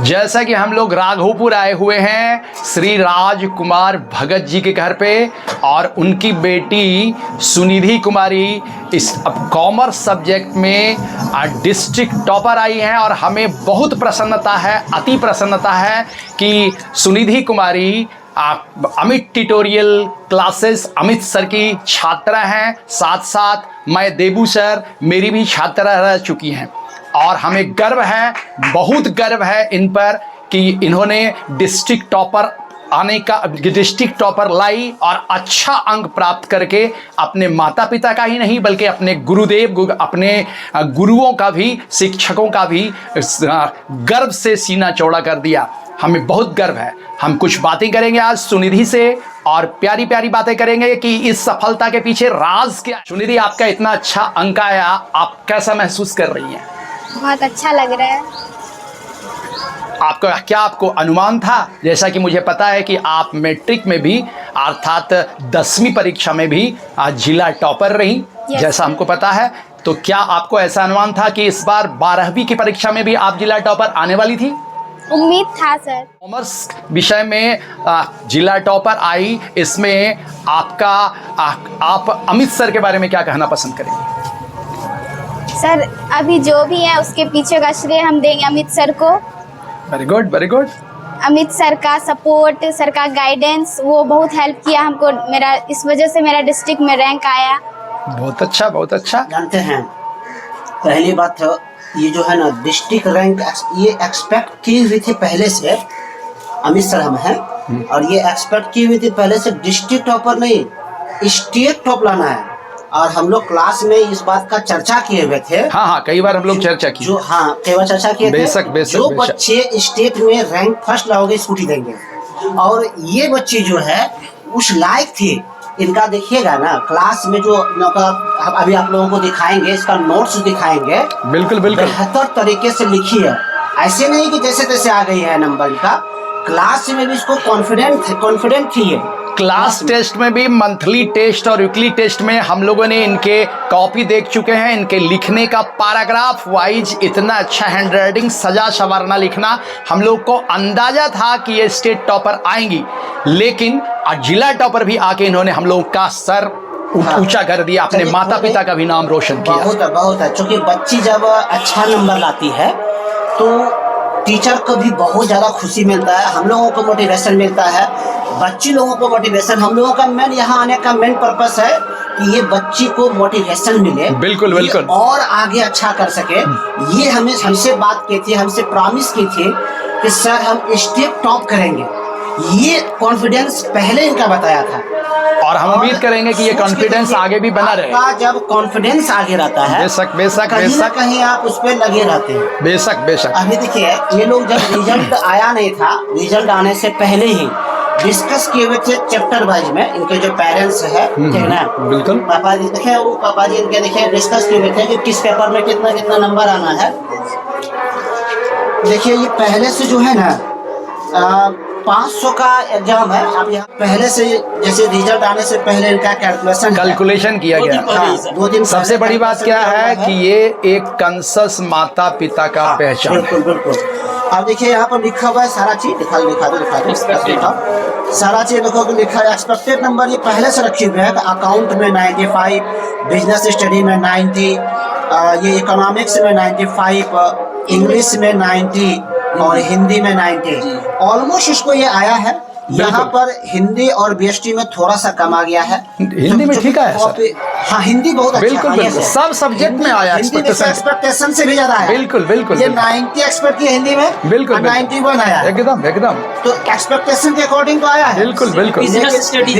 जैसा कि हम लोग राघोपुर आए हुए हैं श्री राजकुमार भगत जी के घर पे, और उनकी बेटी सुनिधि कुमारी इस कॉमर्स सब्जेक्ट में डिस्ट्रिक्ट टॉपर आई हैं, और हमें बहुत प्रसन्नता है, अति प्रसन्नता है कि Sunidhi Kumari Amit tutorial classes Amit sir की छात्रा हैं। साथ साथ मैं देबू सर मेरी भी छात्रा रह चुकी हैं, और हमें गर्व है, बहुत गर्व है इन पर कि इन्होंने डिस्ट्रिक्ट टॉपर आने का डिस्ट्रिक्ट टॉपर लाई और अच्छा अंक प्राप्त करके अपने माता पिता का ही नहीं बल्कि अपने गुरुदेव अपने गुरुओं का भी, शिक्षकों का भी गर्व से सीना चौड़ा कर दिया। हमें बहुत गर्व है। हम कुछ बातें करेंगे आज सुनिधि से, और प्यारी प्यारी बातें करेंगे कि इस सफलता के पीछे राज क्या। सुनिधि, आपका इतना अच्छा अंक आया, आप कैसा महसूस कर रही हैं? बहुत अच्छा लग रहा है। आपको अनुमान था? जैसा कि मुझे पता है कि आप मैट्रिक में भी अर्थात 10वीं परीक्षा में भी जिला टॉपर रही, जैसा हमको पता है, तो क्या आपको ऐसा अनुमान था कि इस बार 12वीं की परीक्षा में भी आप जिला टॉपर आने वाली थी? उम्मीद था सर। कॉमर्स विषय में जिला टॉपर आई, इसमें आप अमित सर के बारे में क्या कहना पसंद करेंगे? सर अभी जो भी है उसके पीछे का श्रेय हम देंगे अमित सर को। Very good, very good. Amit sir का सपोर्ट, सर का गाइडेंस, वो बहुत हेल्प किया हमको। मेरा इस वजह से मेरा डिस्ट्रिक्ट में रैंक आया। बहुत अच्छा, बहुत अच्छा। जानते हैं, पहली बात तो ये जो है ना डिस्ट्रिक्ट रैंक ये एक्सपेक्ट की हुई थी पहले से, अमित सर हम हैं, और ये एक्सपेक्ट की हुई थी पहले से डिस्ट्रिक्ट टॉपर नहीं स्टेट टॉप लाना है। और हम लोग क्लास में इस बात का चर्चा किए हुए थे। हाँ, कई बार हम लोग चर्चा की। कई बार चर्चा किए थे। बेशक। जो बच्चे स्टेट में रैंक फर्स्ट लाओगे स्कूटी देंगे, और ये बच्चे जो है उस लायक थे। इनका देखिएगा ना क्लास में जो अभी आप लोगों को दिखाएंगे, इसका नोट्स दिखाएंगे, बिल्कुल बेहतर तरीके से लिखी है। ऐसे नहीं कि जैसे तैसे आ गई है नंबर का। क्लास में भी इसको कॉन्फिडेंट थी। ये क्लास टेस्ट में भी, मंथली टेस्ट और वीकली टेस्ट में हम लोगों ने इनके कॉपी देख चुके हैं। इनके लिखने का पैराग्राफ वाइज इतना अच्छा हैंडराइटिंग, सजा संवरना लिखना, हम लोग को अंदाजा था कि ये स्टेट टॉपर आएंगी, लेकिन जिला टॉपर भी आके इन्होंने हम लोग का सर ऊंचा कर दिया, अपने माता पिता का भी नाम रोशन किया। बहुत है। चूंकि बच्ची जब अच्छा नंबर लाती है तो टीचर को भी बहुत ज़्यादा खुशी मिलता है, हम लोगों को मोटिवेशन मिलता है, बच्ची लोगों को मोटिवेशन। हम लोगों का मेन यहाँ आने का मेन पर्पस है कि ये बच्ची को मोटिवेशन मिले, बिल्कुल और आगे अच्छा कर सके। ये हमसे बात की थी, हमसे प्रॉमिस की थी कि सर हम स्टेट टॉप करेंगे। ये कॉन्फिडेंस पहले इनका बताया था, और हम उम्मीद करेंगे कि ये कॉन्फिडेंस आगे भी बना रहे। जब कॉन्फिडेंस आगे रहता है, बेशक कहीं आप उस पर लगे रहते हैं। बेशक। अभी देखिए, ये लोग जब रिजल्ट आया नहीं था, रिजल्ट आने से पहले ही डिस्कस किए हुए थे चैप्टर वाइज में। इनके जो पेरेंट्स है, ठीक ना, बिल्कुल, पापा जी देखे, वो पापा जी इनके देखे डिस्कस किए हुए थे कि किस पेपर में कितना नंबर आना है। देखिए, ये पहले से जो है ना 500 का एग्जाम है। अब यहाँ पहले से जैसे रिजल्ट आने से पहले इनका कैलकुलेशन किया गया। 2 दिन। सबसे बड़ी बात क्या है कि ये एक कंसस माता पिता का पहचान है। बिल्कुल। अब देखिए यहाँ पर लिखा हुआ है सारा चीज, दिखा दो। सारा चीज देखो कि लिखा है। एक्सपेक्टेड नंबर ये पहले से रखी हुई है। अकाउंट में 95, बिजनेस स्टडी में 90, ये इकोनॉमिक्स में 95, इंग्लिश में 90 और हिंदी में 90। ऑलमोस्ट इसको ये आया है। यहाँ पर हिंदी और बीएसटी में थोड़ा सा कम आ गया है। हिंदी में ठीक है सर। हाँ, हिंदी बहुत अच्छा है। बिल्कुल। सब सब्जेक्ट में आया, एक्सपेक्टेशन से भी ज्यादा है। बिल्कुल। ये 90 एक्सपेक्ट किया हिंदी में, बिल्कुल 91 आया है। एकदम। तो एक्सपेक्टेशन के अकॉर्डिंग तो आया है। बिल्कुल। बिजनेस स्टडी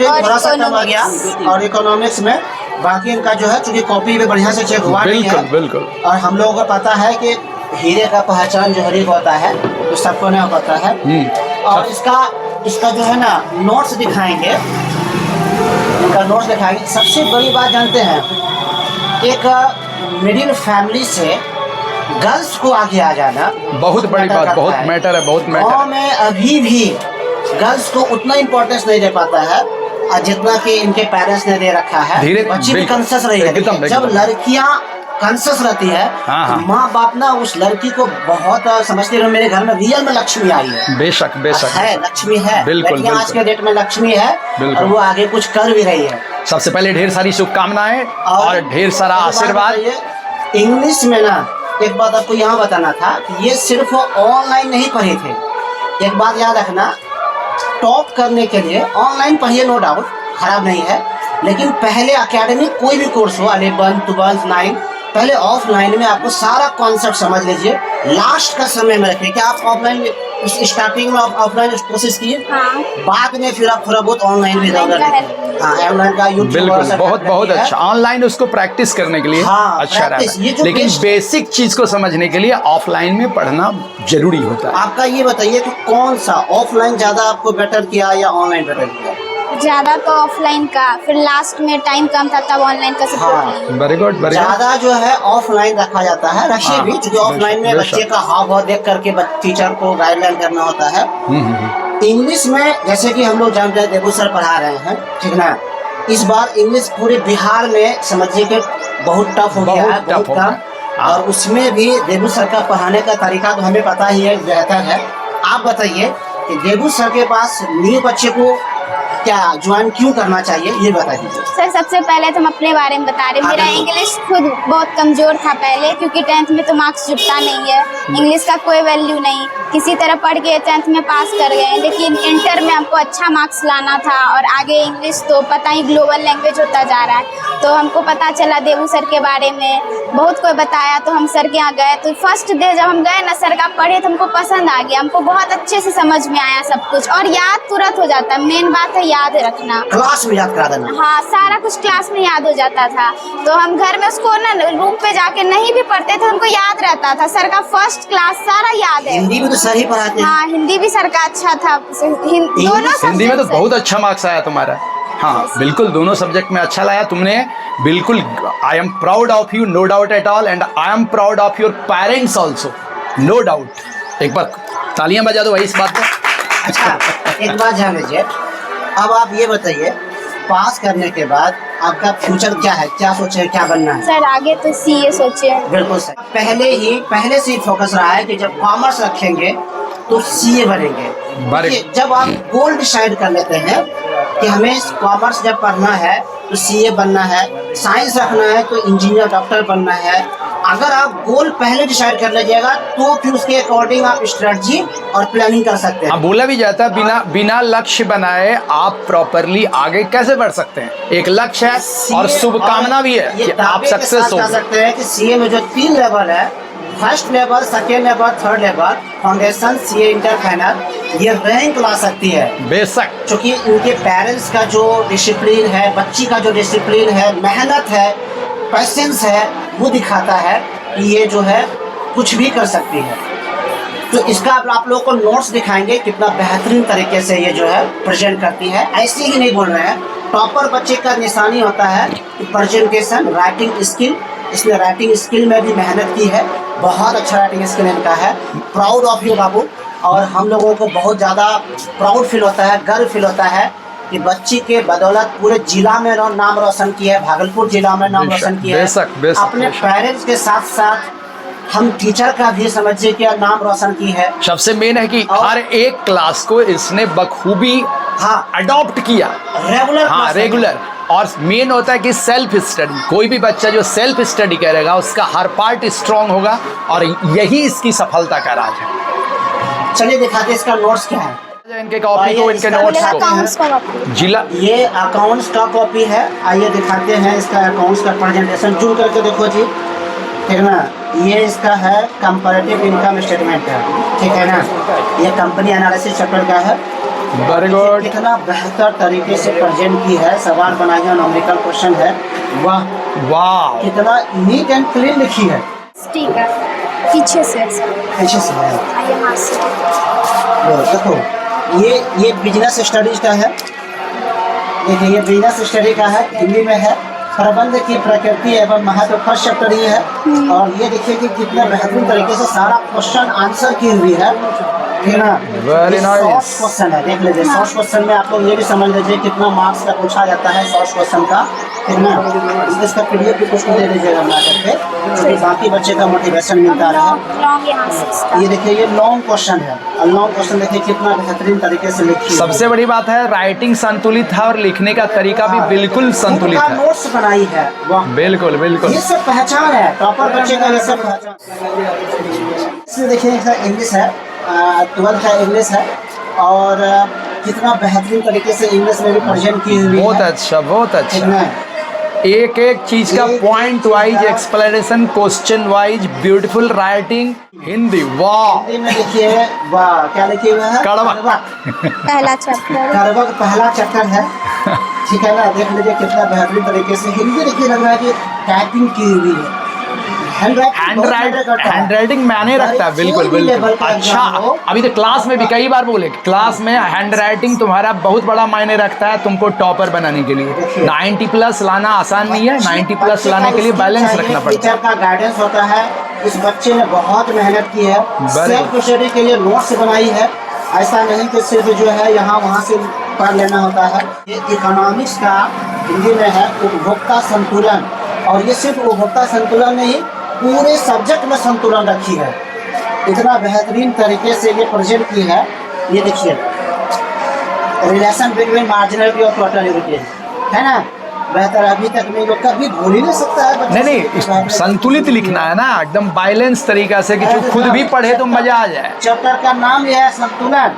थोड़ा सा कम आ गया, और इकोनॉमिक्स में बाकी इनका जो है, चूंकि कॉपी भी बढ़िया से चेक हुआ नहीं है। बिल्कुल। और हम लोगों को पता है कि हीरे का पहचान जो हरीफ होता है, तो सबको नहीं पता है। और इसका जो है ना नोट्स दिखाएंगे, इनका नोट्स दिखाएंगे। सबसे बड़ी बात जानते हैं, एक मिडिल फैमिली से गर्ल्स को आगे आ जाना बहुत बड़ी बात, बहुत मैटर है, बहुत मैटर। गाँव में अभी भी गर्ल्स को उतना इम्पोर्टेंस नहीं दे पाता है जितना कि इनके पेरेंट्स ने दे रखा है। बच्ची भी कंसस रही है। जब लड़कियां कॉन्शियस रहती है, हाँ। तो माँ बाप ना उस लड़की को बहुत समझते हैं। मेरे घर में रियल में लक्ष्मी आई है। बेशक बेशक है, लक्ष्मी है। बिल्कुल, लड़कियां आज बिल्कुल। के डेट में लक्ष्मी है बिल्कुल। और वो आगे कुछ कर भी रही है। सबसे पहले ढेर सारी शुभकामनाएं और ढेर सारा आशीर्वाद। इंग्लिश में ना एक बात आपको यहाँ बताना था कि ये सिर्फ ऑनलाइन नहीं पढ़े थे। एक बात याद रखना, टॉप करने के लिए ऑनलाइन पढ़िए, नो डाउट, खराब नहीं है, लेकिन पहले एकेडमिक कोई भी कोर्स हो, 11, 12, 9, पहले ऑफलाइन में आपको सारा कॉन्सेप्ट समझ लीजिए, लास्ट का समय में रखिए। क्या आप ऑफलाइन स्टार्टिंग में ऑफलाइन कोशिश किए, हाँ। बाद में फिर आप थोड़ा बहुत ऑनलाइन भी ऑनलाइन का ऑनलाइन का यूट्यूब बिल्कुल, बहुत बहुत अच्छा। ऑनलाइन उसको प्रैक्टिस करने के लिए हाँ, अच्छा practice, ये रहता जो है, लेकिन basic- बेसिक चीज को समझने के लिए ऑफलाइन में पढ़ना जरूरी होता है। आपका ये बताइए कि कौन सा ऑफलाइन ज्यादा आपको बेटर किया या ऑनलाइन बेटर किया? ज्यादा तो ऑफलाइन का, फिर लास्ट में टाइम कम था तब ऑनलाइन का सपोर्ट हाँ। लिया। Very good very good. ज्यादा जो है ऑफलाइन रखा जाता है, रखिए हाँ, भी, क्योंकि ऑफलाइन में बेशक, बच्चे का हाव भाव देख करके टीचर को गाइडलाइन करना होता है। इंग्लिश में जैसे कि हम लोग जानते हैं देबू सर पढ़ा रहे हैं, ठीक ना, इस बार इंग्लिश पूरे बिहार में समझिए कि बहुत टफ हो गया है, बहुत हो कम। गया। और उसमें भी देबू सर का पढ़ाने का तरीका तो हमें पता ही है, बेहतर है। आप बताइए कि देबू सर के पास न्यू बच्चे को क्या ज्वाइन क्यों करना चाहिए, ये बता दीजिए। सर सबसे पहले तो हम अपने बारे में बता रहे हैं। मेरा इंग्लिश खुद बहुत कमजोर था पहले, क्योंकि 10th में तो मार्क्स जुटता नहीं है, इंग्लिश का कोई वैल्यू नहीं, किसी तरह पढ़ के 10th में पास कर गए। लेकिन इंटर में हमको अच्छा मार्क्स लाना था और आगे इंग्लिश तो पता ही ग्लोबल लैंग्वेज होता जा रहा है। तो हमको पता चला देबू सर के बारे में, बहुत कोई बताया, तो हम सर के यहाँ गए। तो फर्स्ट डे जब हम गए ना, सर का पढ़े तो हमको पसंद आ गया, हमको बहुत अच्छे से समझ में आया सब कुछ, और याद तुरंत हो जाता है। मेन बात है याद रखना, क्लास में याद करा देना। हाँ, सारा कुछ क्लास में याद हो जाता था। तो हम घर में उसको ना रूम पे जाके नहीं भी पढ़ते थे, हमको याद रहता था। सर का फर्स्ट क्लास सारा याद है। हिंदी में तो सर ही पढ़ाते हैं। हाँ, हिंदी भी सर का अच्छा था, दोनों हिंदी में तो subject बहुत अच्छा मार्क्स आया तुम्हारा। हाँ बिल्कुल, दोनों सब्जेक्ट में अच्छा लाया तुमने, बिल्कुल। I am proud of you, no doubt at all, and I am proud of your parents also, no doubt. एक बार तालियां बजा दो भाई इस बात पर। अच्छा, एक बात जान लीजिए, अब आप ये बताइए, पास करने के बाद आपका फ्यूचर क्या है, क्या सोचे हैं, क्या बनना है? सर आगे तो सीए सोचे हैं। बिल्कुल सर, पहले से ही फोकस रहा है कि जब कॉमर्स रखेंगे तो सीए बनेंगे। देखिए, जब आप गोल डिसाइड कर लेते हैं कि हमें कॉमर्स जब पढ़ना है तो सीए बनना है, साइंस रखना है तो इंजीनियर डॉक्टर बनना है, अगर आप गोल पहले डिसाइड कर लीजिएगा तो फिर उसके अकॉर्डिंग आप स्ट्रेटजी और प्लानिंग कर सकते हैं। बोला भी जाता है बिना लक्ष्य बनाए आप प्रॉपरली आगे कैसे बढ़ सकते हैं। एक लक्ष्य है और शुभकामना भी है कि आप सक्सेस हो सकते हैं कि सीए में जो 3 लेवल है, first level, second level, third level, foundation, CA inter final, ये रैंक ला सकती है। बेशक, क्योंकि इनके पेरेंट्स का जो डिसिप्लिन है, बच्ची का जो डिसिप्लिन है, मेहनत है, पैसेंस है, वो दिखाता है कि ये जो है कुछ भी कर सकती है। तो इसका आप लोगों को नोट्स दिखाएंगे कितना बेहतरीन तरीके से ये जो है प्रेजेंट करती है। ऐसे ही नहीं बोल रहे हैं, टॉपर बच्चे का निशानी होता है कि प्रेजेंटेशन, राइटिंग स्किल। इसने राइटिंग स्किल में भी मेहनत की है, बहुत अच्छा राइटिंग स्किल इनका है। प्राउड ऑफ यू बाबू, और हम लोगों को बहुत ज़्यादा प्राउड फील होता है, गर्व फील होता है कि बच्ची के बदौलत पूरे जिला में नाम रोशन किया है, भागलपुर जिला में नाम रोशन किया है। अपने पेरेंट्स के साथ साथ हम टीचर का भी समझिए कि नाम रोशन की है। सबसे मेन है कि हर एक क्लास को इसने बखूबी अडॉप्ट किया, रेगुलर। और मेन होता है कि सेल्फ स्टडी, कोई भी बच्चा जो सेल्फ स्टडी करेगा उसका हर पार्ट स्ट्रांग होगा, और यही इसकी सफलता का राज है। चलिए दिखाते हैं इसका नोट्स क्या है। इनके कॉपी को, इनके नोट्स को, जिला ये अकाउंट्स का कॉपी है। आइए दिखाते हैं इसका अकाउंट्स का प्रेजेंटेशन। जूम करके देखो जी, ठीक ना, ये इसका है कंपैरेटिव इनकम स्टेटमेंट है, ठीक है ना, ये कंपनी एनालिसिस चैप्टर का है। वेरी गुड, कितना बेहतर तरीके से प्रेजेंट की है, सवाल बनाया, न्यूमेरिकल क्वेश्चन है, वाह वाह, कितना नीट एंड क्लीन लिखी है। ठीक है, पीछे से है देखो, ये बिजनेस स्टडीज का है। देखिए, ये बिजनेस स्टडी का है, हिंदी में है। प्रबंध की प्रकृति एवं महत्व फर्स्ट चैप्टर ये है। और ये देखिए कि कितने बेहतरीन तरीके से सारा क्वेश्चन आंसर की हुई है, ठीक ना। वेरी नाइस क्वेश्चन है, देख लीजिए। शॉर्ट क्वेश्चन में आप लोग ये भी समझ लीजिए कितना मार्क्स का पूछा जाता है शॉर्ट क्वेश्चन का, ठीक ना। इसका PDF भी कुछ दे दीजिएगा बना करके। ताकि बाकी बच्चे का मोटिवेशन मिलता रहे। लॉन्ग यहाँ से इसका। ये देखिए ये लॉन्ग क्वेश्चन है और लॉन्ग क्वेश्चन देखिए कितना बेहतरीन तरीके से लिखी है। सबसे बड़ी बात है राइटिंग संतुलित है और लिखने का तरीका भी बिल्कुल संतुलित है। नोट्स बनाई है, वाह, बिल्कुल बिल्कुल। ये सब पहचान है टॉपर बच्चे का, ये सब पहचान। इसमें देखिए इंग्लिश है, 12th है इंग्लिश है और कितना बेहतरीन तरीके से इंग्लिश में भी प्रेजेंट की हुई है। बहुत अच्छा बहुत ठीक अच्छा। है? एक एक चीज का point wise explanation, question wise, beautiful writing, Hindi, वाह। हिंदी में देखिए वाह क्या लिखे हुए हैं, कड़वा। पहला चैप्टर। कारवक पहला चैप्टर है। ठीक है ना, देख लीजिए कितना बेहतरीन तरीके से हिंदी देखिए, लग रहा है कि टाइपिंग की हुई है। हैंड राइटिंग मायने रखता है, बिल्कुल बिल्कुल। अच्छा, अभी तो क्लास में भी कई बार बोले, क्लास में हैंड राइटिंग तुम्हारा बहुत बड़ा मायने रखता है तुमको टॉपर बनाने के लिए। 90+ लाना आसान नहीं है, 90+ लाने के लिए बैलेंस रखना पड़ता है। टीचर का गाइडेंस होता है। इस बच्चे ने बहुत मेहनत की है, सेल्फ स्टडी के लिए नोट्स बनाई है। ऐसा नहीं कि सिर्फ जो है यहाँ वहाँ से पढ़ लेना होता है। ये इकोनॉमिक्स का हिंदी में है उपभोक्ता संतुलन, और ये सिर्फ उपभोक्ता संतुलन नहीं, पूरे सब्जेक्ट में संतुलन रखी है। इतना बेहतरीन तरीके से ये प्रेजेंट की है। ये देखिए रिलेशन बिटवीन मार्जिनलिटी और टोटलिटी है ना, बेहतर अभी तक नहीं, लोग कभी भूल ही नहीं सकता है। नहीं नहीं, संतुलित लिखना है ना, एकदम बैलेंस तरीका से कि जो खुद भी पढ़े तो मजा आ जाए। चैप्टर का नाम यह है संतुलन।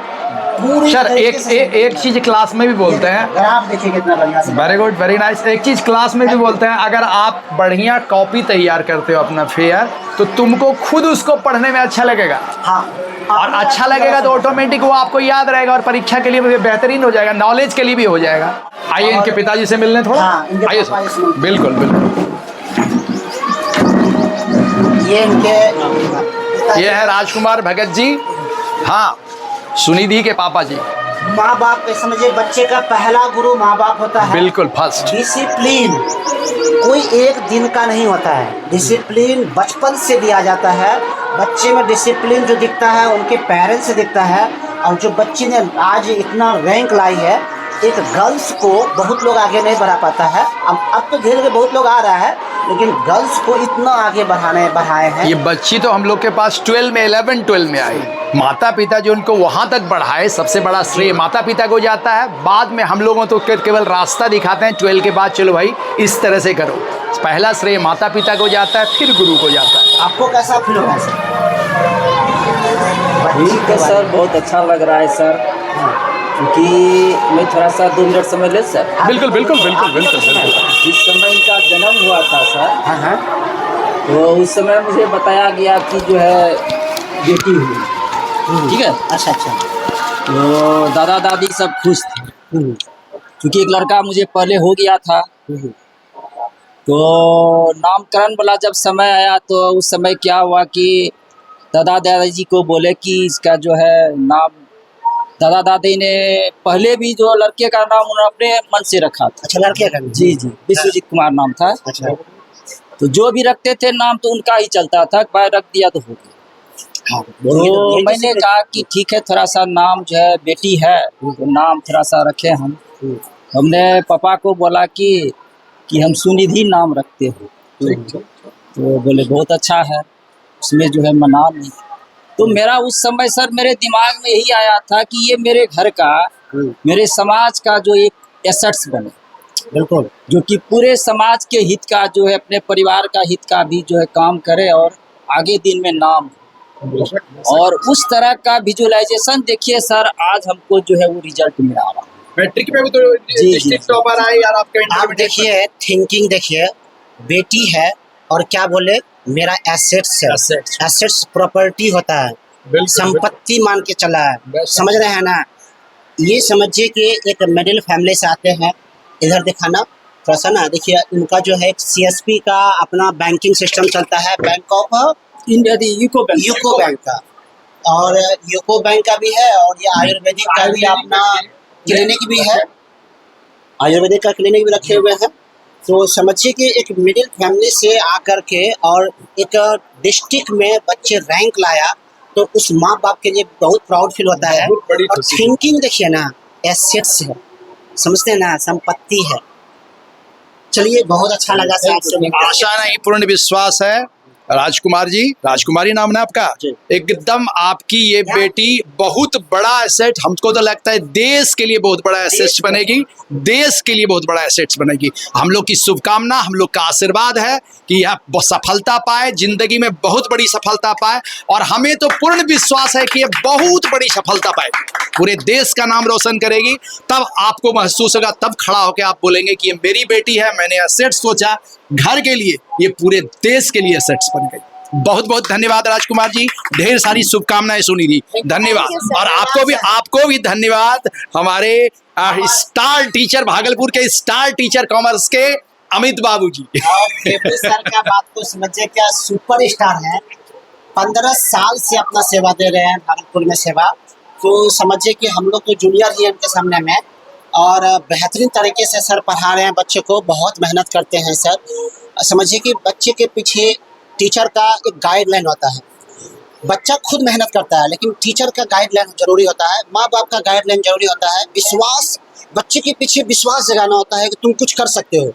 सर एक चीज क्लास में भी बोलते हैं, ग्राफ देखिए कितना बढ़िया से। Very good very nice. एक चीज क्लास में भी बोलते हैं, अगर आप बढ़िया कॉपी तैयार करते हो अपना फेयर, तो तुमको खुद उसको पढ़ने में अच्छा लगेगा। हाँ, और अच्छा लगेगा तो ऑटोमेटिक वो आपको याद रहेगा और परीक्षा के लिए भी बेहतरीन हो जाएगा, नॉलेज के लिए भी हो जाएगा। आइए इनके पिताजी से मिलने थोड़ा। हाँ, इनके आइए पापा सर, इसमें- बिल्कुल बिल्कुल। ये इनके ये है राजकुमार भगत जी, हाँ, सुनिधि के पापा जी। माँ बाप पे समझिए, बच्चे का पहला गुरु माँ बाप होता है। बिल्कुल फर्स्ट। डिसिप्लिन कोई एक दिन का नहीं होता है, डिसिप्लिन बचपन से दिया जाता है। बच्चे में डिसिप्लिन जो दिखता है उनके पेरेंट्स से दिखता है। और जो बच्ची ने आज इतना रैंक लाई है, एक गर्ल्स को बहुत लोग आगे नहीं बढ़ा पाता है। अब तो धीरे धीरे बहुत लोग आ रहा है, लेकिन गर्ल्स को इतना आगे बढ़ाए हैं। ये बच्ची तो हम लोग के पास 12 में 11-12 में आई। माता पिता जो उनको वहाँ तक बढ़ाए, सबसे बड़ा श्रेय माता पिता को जाता है। बाद में हम लोगों तो केवल रास्ता दिखाते हैं, 12 के बाद चलो भाई इस तरह से करो। पहला श्रेय माता पिता को जाता है, फिर गुरु को जाता है। आपको कैसा फील होगा सर? ठीक है सर, बहुत अच्छा लग रहा है सर, क्योंकि मैं थोड़ा सा 2 मिनट समय ले सर। बिल्कुल बिल्कुल बिल्कुल बिल्कुल बिल्कुल। जिस समय इनका जन्म हुआ था सर, हाँ हाँ, तो उस समय मुझे बताया गया कि जो है बेटी हुई, ठीक है। अच्छा अच्छा। तो दादा दादी सब खुश थे, क्योंकि एक लड़का मुझे पहले हो गया था। तो नामकरण वाला जब समय आया, तो उस समय क्या हुआ कि दादा दादी को बोले कि इसका जो है नाम, दादा दादी ने पहले भी जो लड़के का नाम उन्होंने अपने मन से रखा था। अच्छा, लड़के का? जी जी, विश्वजीत कुमार नाम था। अच्छा। तो जो भी रखते थे नाम तो उनका ही चलता था, भाई रख दिया तो हो गया। हाँ, तो मैंने कहा कि ठीक है, थोड़ा सा नाम जो है बेटी है तो नाम थोड़ा सा रखे हम। हमने पापा को बोला कि हम सुनिधि नाम रखते हैं। तो बोले बहुत अच्छा है, उसमें जो है मना नहीं। तो मेरा उस समय सर मेरे दिमाग में यही आया था कि ये मेरे घर का, मेरे समाज का जो एक एसेट्स बने, बिल्कुल, जो कि पूरे समाज के हित का, जो है अपने परिवार का हित का भी जो है काम करे और आगे दिन में नाम। और उस तरह का विजुअलाइजेशन देखिए सर, आज हमको जो है वो रिजल्ट मिला रहा है। मैट्रिक में भी तो डिस्ट्रिक्ट टॉपर आए यार आपके। आप देखिए थिंकिंग देखिए, बेटी है और क्या बोले, मेरा एसेट्स है। एसेट्स प्रॉपर्टी होता है, संपत्ति मान के चला है, समझ रहे हैं ना। ये समझिए कि एक मिडिल फैमिली से आते हैं। इधर दिखाना थोड़ा सा ना, देखिए इनका जो है CSP का अपना बैंकिंग सिस्टम चलता है, bank of India UCO bank का, और यूको बैंक का भी है, और ये आयुर्वेदिक का भी अपना क्लिनिक भी है, आयुर्वेदिक का क्लिनिक भी रखे हुए हैं। तो समझिए कि एक मिडिल फैमिली से आकर के और एक डिस्ट्रिक्ट में बच्चे रैंक लाया, तो उस माँ बाप के लिए बहुत प्राउड फील होता है। और थिंकिंग देखिए ना, एसेट्स है, समझते हैं ना, संपत्ति है। चलिए बहुत अच्छा लगा सर आपसे मिलकर। आशा नहीं पूर्ण विश्वास है राजकुमार जी, राजकुमारी नाम है आपका। एकदम आपकी ये बेटी बहुत बड़ा एसेट, हमको तो लगता है देश के लिए बहुत बड़ा एसेट बनेगी, देश के लिए बहुत बड़ा एसेट्स बनेगी। हम लोग की शुभकामना, हम लोग का आशीर्वाद है कि यह सफलता पाए, जिंदगी में बहुत बड़ी सफलता पाए, और हमें तो पूर्ण विश्वास है कि ये बहुत बड़ी सफलता पाए, पूरे देश का नाम रोशन करेगी। तब आपको महसूस होगा, तब खड़ा होकर आप बोलेंगे कि ये मेरी बेटी है, मैंने एसेट्स सोचा घर के लिए, ये पूरे देश के लिए एसेट्स बन गई। बहुत बहुत धन्यवाद राजकुमार जी, ढेर सारी शुभकामनाएं सुनिधि, धन्यवाद। और आपको भी धन्यवाद, हमारे स्टार टीचर, भागलपुर के स्टार टीचर कॉमर्स के अमित बाबू जी। और देवू सर का बात को समझिए, क्या सुपर स्टार है, 15 साल से अपना सेवा दे रहे हैं भागलपुर में सेवा। तो समझिए कि हम लोग तो जूनियर ही हैं उनके सामने में, और बेहतरीन तरीके से सर पढ़ा रहे हैं बच्चे को, बहुत मेहनत करते हैं सर। समझिए कि बच्चे के पीछे टीचर का एक गाइडलाइन होता है, बच्चा खुद मेहनत करता है लेकिन टीचर का गाइडलाइन जरूरी होता है, माँ बाप का गाइडलाइन जरूरी होता है, विश्वास, बच्चे के पीछे विश्वास जगाना होता है कि तुम कुछ कर सकते हो।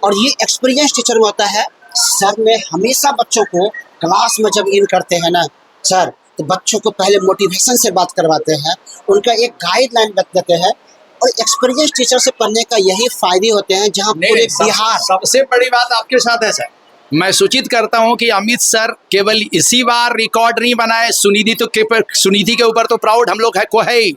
और ये एक्सपीरियंस टीचर में होता है। सर ने हमेशा बच्चों को क्लास में जब इन करते हैं ना सर, तो बच्चों को पहले मोटिवेशन से बात करवाते हैं, उनका एक गाइडलाइन बता देते हैं। और एक्सपीरियंस टीचर से पढ़ने का यही फायदे होते हैं, जहाँ पूरे बिहार। सबसे बड़ी बात आपके साथ है सर, मैं सूचित करता हूं कि अमित सर केवल इसी बार रिकॉर्ड नहीं बनाए, सुनिधि के ऊपर तो प्राउड हम लोग है को है ही,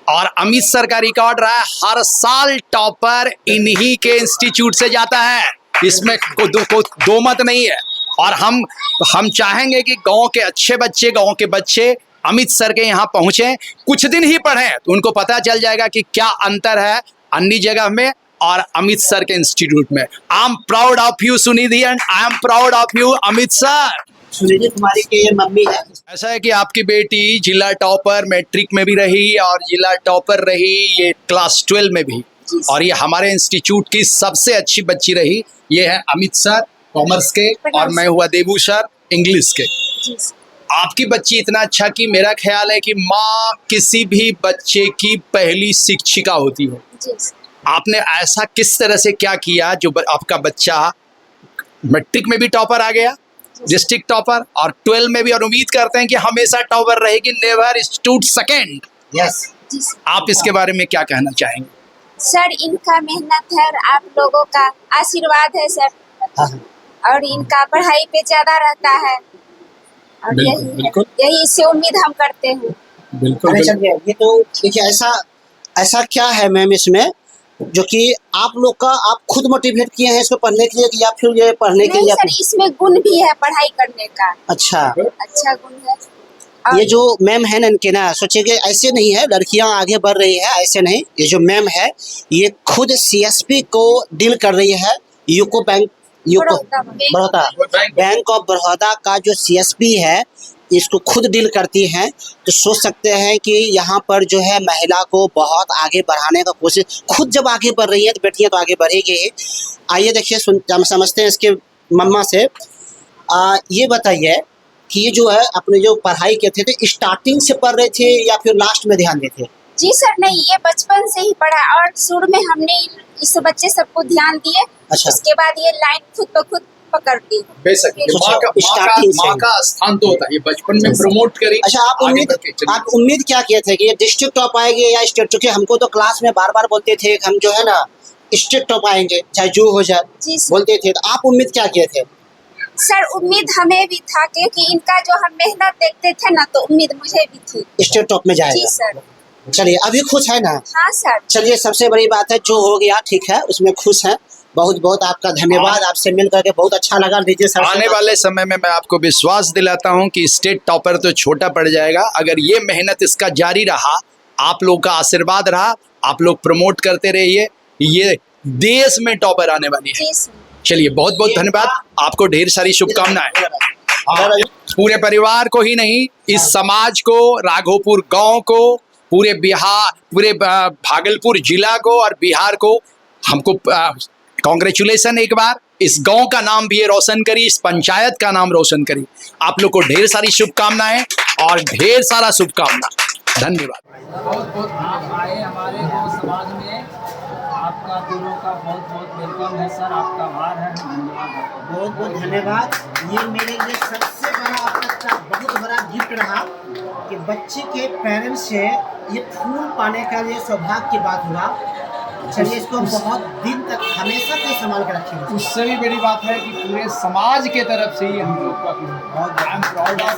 और अमित सर का रिकॉर्ड रहा है, हर साल टॉपर इन्हीं के इंस्टीट्यूट से जाता है, इसमें दो मत नहीं है। और हम चाहेंगे कि गांव के अच्छे बच्चे, गांव के बच्चे अमित सर के यहाँ पहुंचे, कुछ दिन ही पढ़ें तो उनको पता चल जाएगा कि क्या अंतर है अन्य जगह में और अमित सर के इंस्टीट्यूट में। I am proud of you Sunidhi and I am proud of you Amit sir. Sunidhi Kumari के ये मम्मी है। ऐसा है कि आपकी बेटी जिला टॉपर मैट्रिक में भी रही और जिला टॉपर रही ये क्लास 12 में भी, और ये हमारे इंस्टीट्यूट की सबसे अच्छी बच्ची रही। ये है अमित सर कॉमर्स के और मैं हुआ देवू सर इंग्लिश के। आपकी बच्ची इतना अच्छा कि मेरा ख्याल है कि माँ किसी भी बच्चे की पहली शिक्षिका होती है। आपने ऐसा किस तरह से क्या किया जो आपका बच्चा मैट्रिक में भी टॉपर आ गया, डिस्ट्रिक्ट टॉपर, और 12 में भी, और उम्मीद करते हैं कि हमेशा टॉपर रहेगी, नेवर स्टूड सेकंड। यस, आप इसके बारे में क्या कहना चाहेंगे? सर इनका मेहनत है और आप लोगों का आशीर्वाद है सर। हाँ। और इनका पढ़ाई पे ज्यादा रहता है, और बिल्कुल। यही इससे उम्मीद हम करते हैं। बिल्कुल। ये तो देखिए, ऐसा क्या है मैम इसमें जो कि आप लोग का, आप खुद मोटिवेट किए हैं इसको पढ़ने के लिए, या फिर ये पढ़ने के लिए? सर इसमें गुण भी है पढ़ाई करने का। अच्छा गुण है। ये जो मैम है ना इनके ना, सोचिए कि ऐसे नहीं है लड़कियां आगे बढ़ रही है, ऐसे नहीं। ये जो मैम है ये खुद सीएसपी को डील कर रही है, UCO Baroda, bank of Baroda का जो सीएसपी है इसको खुद डील करती हैं। तो सोच सकते हैं कि यहाँ पर जो है महिला को बहुत आगे बढ़ाने का कोशिश, खुद जब आगे बढ़ रही है तो बेटियाँ तो आगे बढ़ेगी ही। आइए देखिए, समझते हैं इसके मम्मा से। ये बताइए कि ये जो है अपने जो पढ़ाई के थे तो स्टार्टिंग से पढ़ रहे थे या फिर लास्ट में ध्यान देते? जी सर नहीं, ये बचपन से ही पढ़ा, और शुरू में हमने इस बच्चे सबको ध्यान दिए। अच्छा। उसके बाद ये लाइन खुद ब खुद पकड़ती। बेशक माँ का स्थान तो होता है, ये बचपन में प्रमोट करी। अच्छा, आप उम्मीद क्या किए थे कि ये डिस्ट्रिक्ट टॉप आएंगे या स्टेट? चूंकि हमको तो क्लास में बार बार बोलते थे हम जो है ना स्टेट टॉप आएंगे चाहे जो हो जाए, बोलते थे। तो आप उम्मीद क्या किए थे? सर उम्मीद हमें भी था, क्योंकि इनका जो हम मेहनत देखते थे ना, तो उम्मीद मुझे भी थी स्टेट टॉप में जाएगा। जी सर। चलिए, अभी खुश है ना? हाँ सर। चलिए, सबसे बड़ी बात है जो हो गया ठीक है, उसमें खुश है। बहुत बहुत आपका धन्यवाद, आपसे मिल करके बहुत अच्छा लगा। दीजिए सर। आने वाले समय में मैं आपको विश्वास दिलाता हूं कि स्टेट टॉपर तो छोटा पड़ जाएगा, अगर ये मेहनत इसका जारी रहा, आप लोग का आशीर्वाद रहा, आप लोग प्रमोट करते रहिए, ये देश में टॉपर आने वाली है। चलिए, बहुत बहुत धन्यवाद, आपको ढेर सारी शुभकामनाएं। पूरे परिवार को ही नहीं, इस समाज को, राघोपुर गांव को, पूरे बिहार, पूरे भागलपुर जिला को और बिहार को हमको कांग्रेचुलेसन। एक बार इस गांव का नाम भी ये रोशन करी, इस पंचायत का नाम रोशन करी। आप लोग को ढेर सारी शुभकामनाएं और ढेर सारा शुभकामना। धन्यवाद। बहुत बहुत आप आए हमारे गाँव समाज में, आपका दोनों का बहुत बहुत वेलकम है सर, आपका आभार है, धन्यवाद। बहुत बहुत धन्यवाद। ये मेरे लिए सबसे बड़ा अब तक का बहुत बड़ा गिफ्ट रहा कि बच्चे के पेरेंट्स से ये फूल पाने का ये सौभाग्य की बात हुआ। चलिए इसको हम बहुत दिन तक हमेशा से संभाल कर रखेंगे। उससे भी बड़ी बात है कि पूरे समाज के तरफ से ही हम लोग का बहुत आई एम प्राउड ऑफ,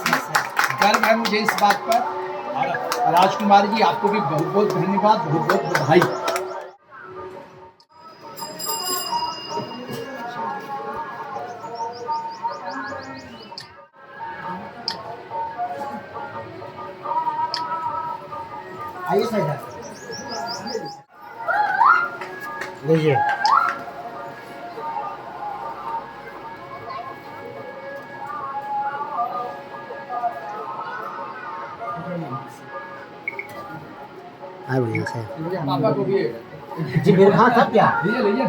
गर्व है मुझे इस बात पर। और राजकुमार जी आपको भी बहुत बहुत धन्यवाद, बहुत बहुत बधाई। आइए सर लीजिए। हाँ बढ़िया से पापा को भी जी मेरे हाथ था क्या लीजिए लीजिए।